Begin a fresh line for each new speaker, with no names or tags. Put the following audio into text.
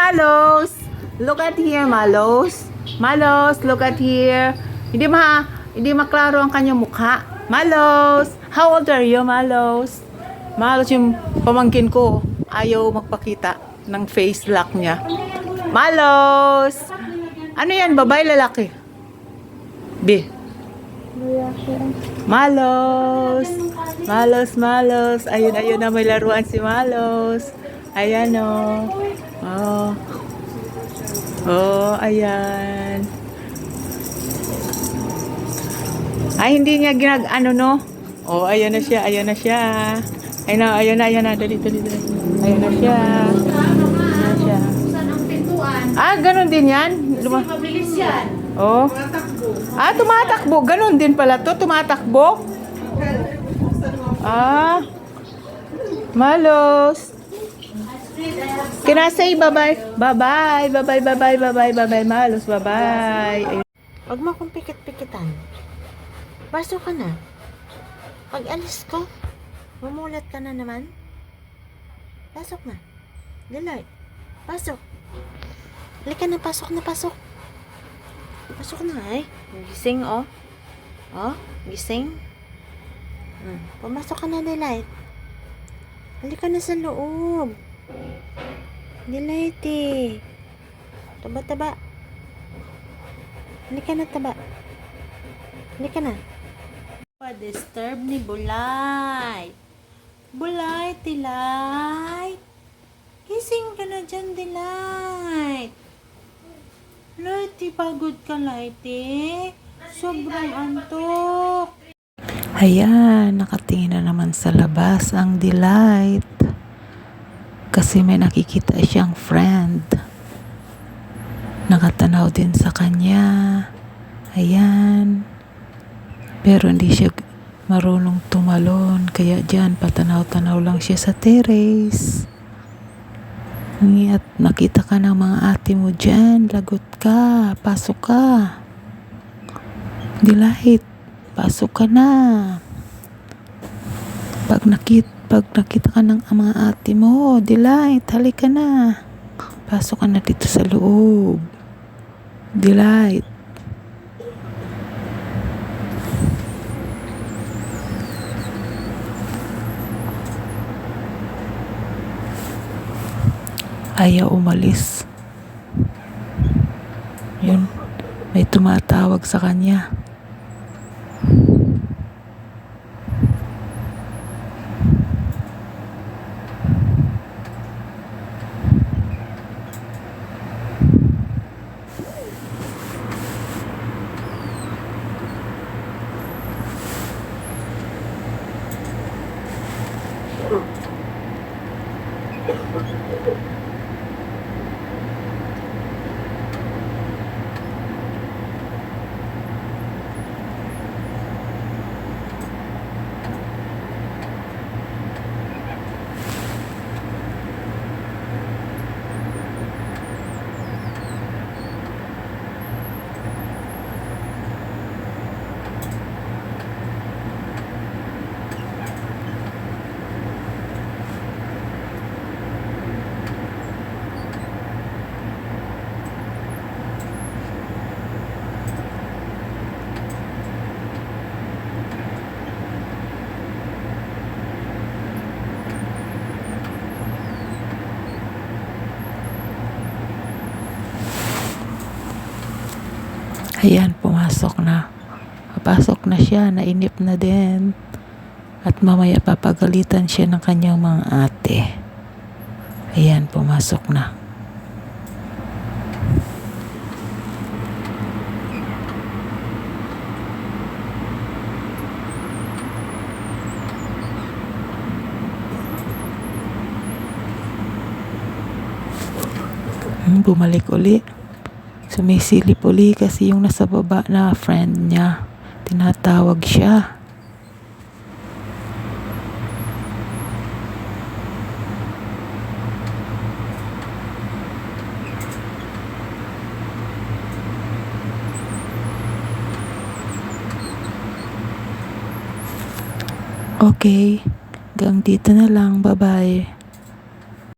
Malos! Look at here, Malos. Malos, look at here. Hindi maklaro ang kanyang mukha. Malos! How old are you, Malos? Malos yung pamangkin ko. Ayaw magpakita ng face lock niya. Malos! Ano yan, babae, lalaki? B. Malos! Malos, Malos. Ayun na, may laruan si Malos. Ayan o. Oh. Oh, ayan. Ay, hindi niya ano, no? Oh, ayan na siya, ayan na siya. Ayan na. Dali. Ayan na siya. Ayan na siya. Ah, ganun din yan?
Mabilis yan.
Oh. Ah, tumatakbo. Ganun din pala to, tumatakbo. Ah. Malos. Can I say bye-bye? Bye-bye, Malos. Bye-bye.
Huwag mo akong pikit-pikitan. Pasok ka na. Pag alis ko, mumulat ka na naman. Pasok na. Delight. Pasok. Halika na, pasok na, pasok. Pasok na, ay. Gising, oh. Oh, gising. Pumasok ka na, Delight. Halika na sa loob. Delight, eh. Taba. Halika na, taba. Halika na. Pa-disturb ni Bulay. Bulay, Delight. Gising ka na dyan, Delight. Lighty, pagod ka, Lighty. Sobrang antok.
Ayan, nakatingin na naman sa labas ang Delight. Kasi may nakikita siyang friend. Nakatanaw din sa kanya. Ayan. Pero hindi siya marunong tumalon. Kaya dyan, patanaw-tanaw lang siya sa terrace. At nakita ka ng mga ate mo dyan. Lagot ka. Pasok ka. Delight. Pasok ka na. Pag nakita ka ng mga ate mo, Delight, halika na. Pasok ka na dito sa loob. Delight. Ayaw umalis. Yun. May tumatawag sa kanya. Ayan, pumasok na. Papasok na siya, nainip na din. At mamaya papagalitan siya ng kanyang mga ate. Ayan, pumasok na. Bumalik uli. Sumisilip uli kasi yung nasa baba na friend niya. Tinatawag siya. Okay. Hanggang dito na lang. Bye-bye.